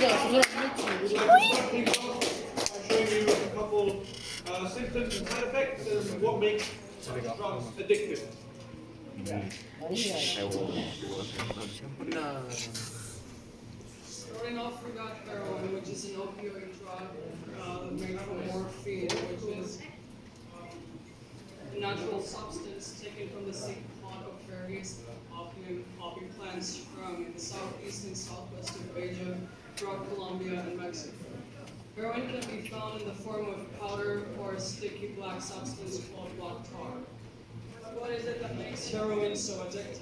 showing you a couple symptoms and side effects and what makes drugs addictive. Starting off, we got heroin, which is an opioid drug made from morphine, which is a natural substance taken from the seed pod of various poppy plants from in the southeast and southwest of Asia, throughout Colombia and Mexico. Heroin can be found in the form of powder or a sticky black substance called black tar. What is it that makes heroin so addictive?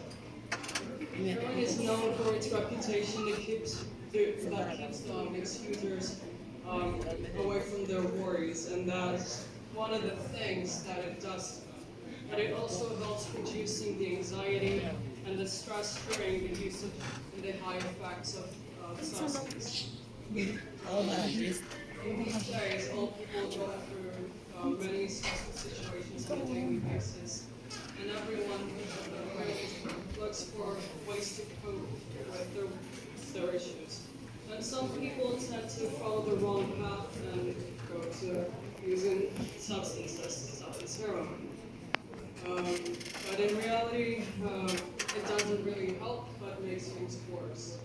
Heroin is known for its reputation that keeps its users away from their worries, and that's one of the things that it does. But it also helps reducing the anxiety and the stress during the use of the high effects of substance. In these days, all people go through many stressful situations on a daily basis, and everyone looks for ways to cope with their issues. And some people tend to follow the wrong path and go to using substances such as heroin. But in reality, it doesn't really help, but makes things worse.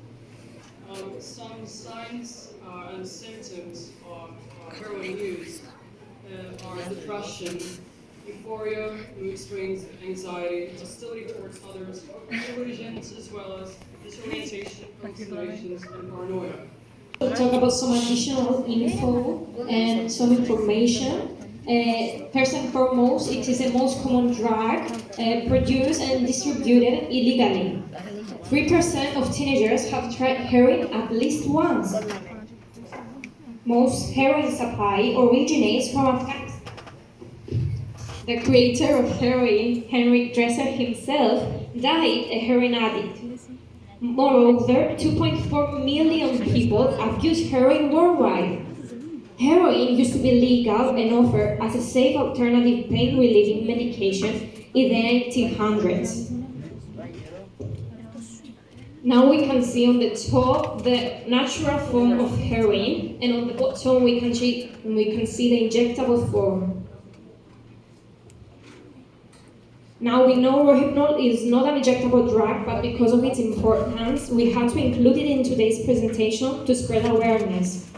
Some signs and symptoms of heroin use are depression, euphoria, mood swings, anxiety, hostility towards others, delusions, as well as disorientation, hallucinations, and paranoia. We'll talk about some additional info and some information. First and foremost, it is the most common drug produced and distributed illegally. 3% of teenagers have tried heroin at least once. Most heroin supply originates from Afghanistan. The creator of heroin, Henry Dresser himself, died a heroin addict. Moreover, 2.4 million people abuse heroin worldwide. Heroin used to be legal and offered as a safe alternative pain-relieving medication in the 1800s. Now we can see on the top the natural form of heroin, and on the bottom we can see the injectable form. Now we know Rohypnol is not an injectable drug, but because of its importance, we had to include it in today's presentation to spread awareness.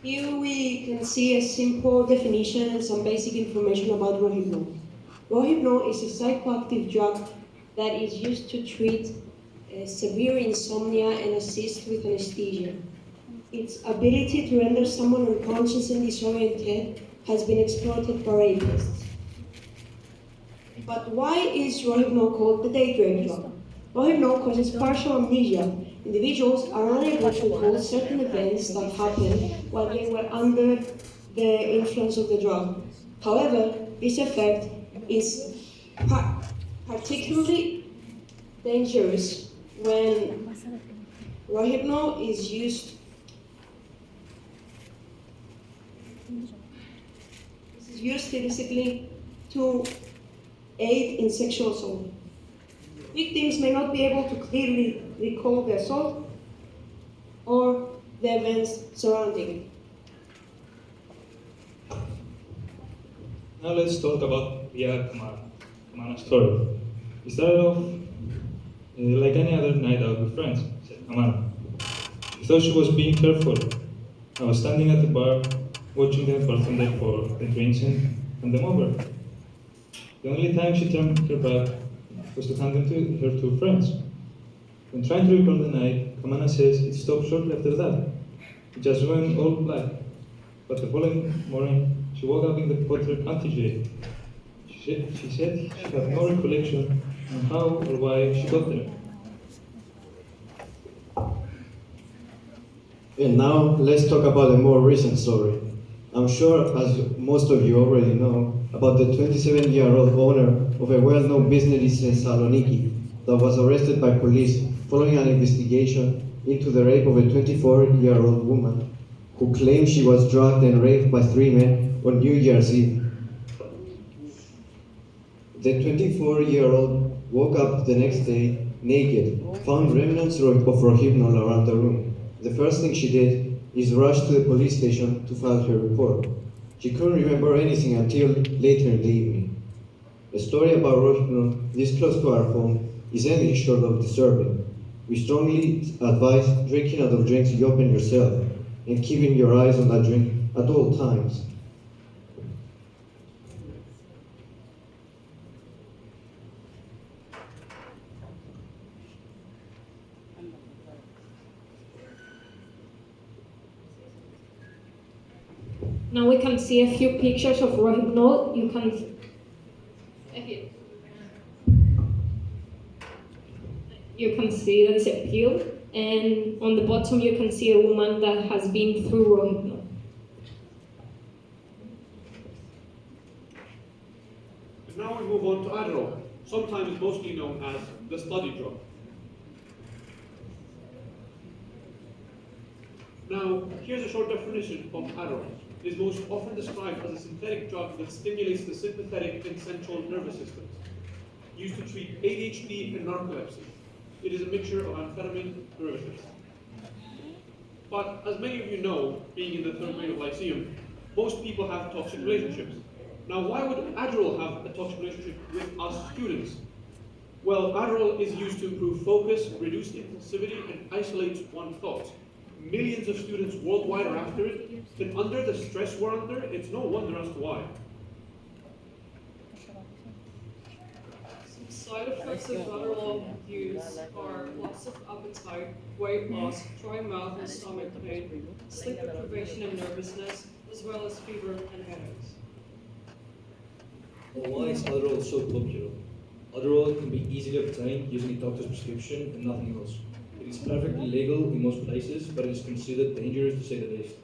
Here we can see a simple definition and some basic information about Rohypnol. Rohypnol is a psychoactive drug that is used to treat severe insomnia and assist with anesthesia. Its ability to render someone unconscious and disoriented has been exploited by rapists. But why is Rohypnol called the daydream drug? Rohypnol causes partial amnesia. Individuals are unable to recall certain events that happened while they were under the influence of the drug. However, this effect is particularly dangerous when Rohypnol is used illicitly to aid in sexual assault. Victims may not be able to clearly recall the assault or the events surrounding it. Now let's talk about Kamana's story. It started off like any other night out with friends, said Kamana. She thought she was being careful. I was standing at the bar, watching them bartender for the drinks and hand them over. The only time she turned her back was to hand them to her two friends. When trying to recall the night, Kamana says it stopped shortly after that. It just went all black. But the following morning, she woke up in the Potter County jail. She said she had no recollection on how or why she got there. And now let's talk about a more recent story. I'm sure, as most of you already know, about the 27-year-old owner of a well-known business in Saloniki that was arrested by police following an investigation into the rape of a 24-year-old woman who claimed she was drugged and raped by 3 men on New Year's Eve. The 24-year-old woke up the next day naked, found remnants of Rohypnol around the room. The first thing she did is rush to the police station to file her report. She couldn't remember anything until later in the evening. A story about Rohypnol this close to our home is anything short of disturbing. We strongly advise drinking out of drinks you open yourself and keeping your eyes on that drink at all times. Now we can see a few pictures of Rohypnol. You can see that it's a pill, and on the bottom you can see a woman that has been through Rohypnol. And now we move on to Adderall, sometimes mostly known as the study drug. Now, here's a short definition of Adderall. It is most often described as a synthetic drug that stimulates the sympathetic and central nervous systems, used to treat ADHD and narcolepsy. It is a mixture of amphetamine derivatives. But as many of you know, being in the third grade of Lyceum, most people have toxic relationships. Now, why would Adderall have a toxic relationship with us students? Well, Adderall is used to improve focus, reduce impulsivity, and isolate one's thoughts. Millions of students worldwide are after it, and under the stress we're under, it's no wonder as to why. Some side effects of Adderall use are loss of appetite, weight loss, dry mouth and stomach pain, sleep deprivation and nervousness, as well as fever and headaches. Well, why is Adderall so popular? Adderall can be easily obtained using a doctor's prescription and nothing else. It is perfectly legal in most places, but it is considered dangerous to say the least.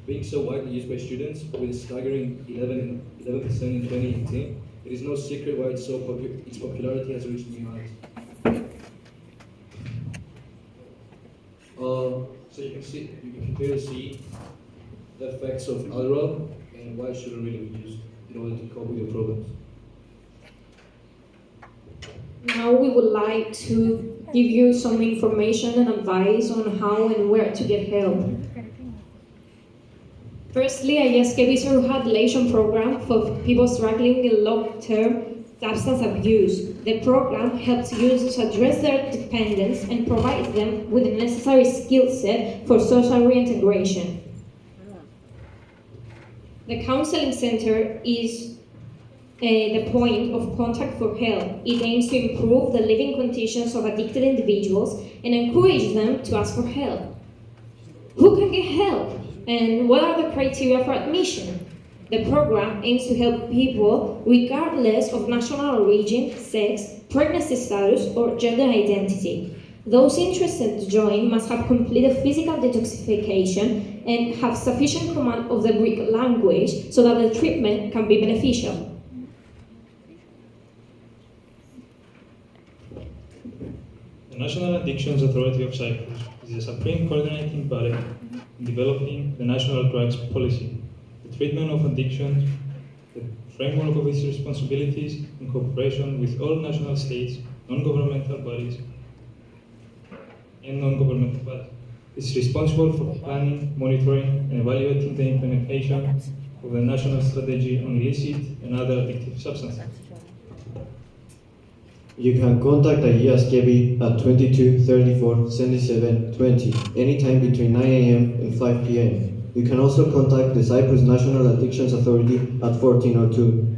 Being so widely used by students, with a staggering 11% in 2018, it is no secret why its popularity has reached new heights. So you can clearly see the effects of Adderall and why it shouldn't really be used in order to cope with your problems. Now we would like to give you some information and advice on how and where to get help. Firstly, ISKB is a rehabilitation program for people struggling with long-term substance abuse. The program helps users address their dependence and provides them with the necessary skill set for social reintegration. The counseling center is the point of contact for help. It aims to improve the living conditions of addicted individuals and encourage them to ask for help. Who can get help? And what are the criteria for admission? The program aims to help people regardless of national origin, sex, pregnancy status, or gender identity. Those interested to join must have completed physical detoxification and have sufficient command of the Greek language so that the treatment can be beneficial. The National Addictions Authority of Cyprus is the supreme coordinating body in developing the national drugs policy, the treatment of addictions, the framework of its responsibilities in cooperation with all national states, non-governmental bodies, and non-governmental bodies. It's responsible for planning, monitoring, and evaluating the implementation of the national strategy on illicit and other addictive substances. You can contact ISKB at 22 34 77 20 anytime between 9 a.m. and 5 p.m. You can also contact the Cyprus National Addictions Authority at 1402.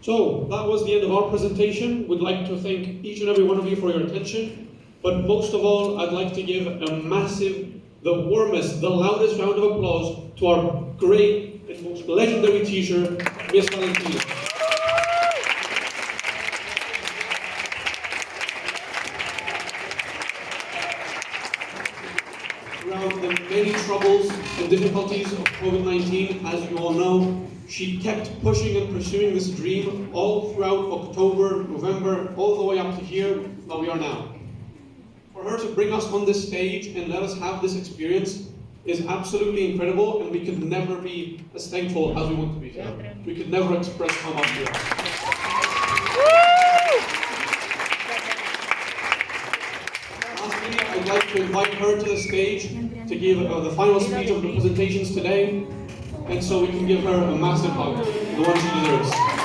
So that was the end of our presentation. We'd like to thank each and every one of you for your attention. But most of all, I'd like to give a massive, the warmest, the loudest round of applause to our great and most legendary teacher, Miss Valentina. Throughout the many troubles and difficulties of COVID-19, as you all know, she kept pushing and pursuing this dream all throughout October, November, all the way up to here, where we are now. For her to bring us on this stage and let us have this experience, is absolutely incredible, and we could never be as thankful as we want to be. We could never express how much we are. Lastly, I'd like to invite her to the stage to give the final speech of the presentations today, and so we can give her a massive hug, the one she deserves.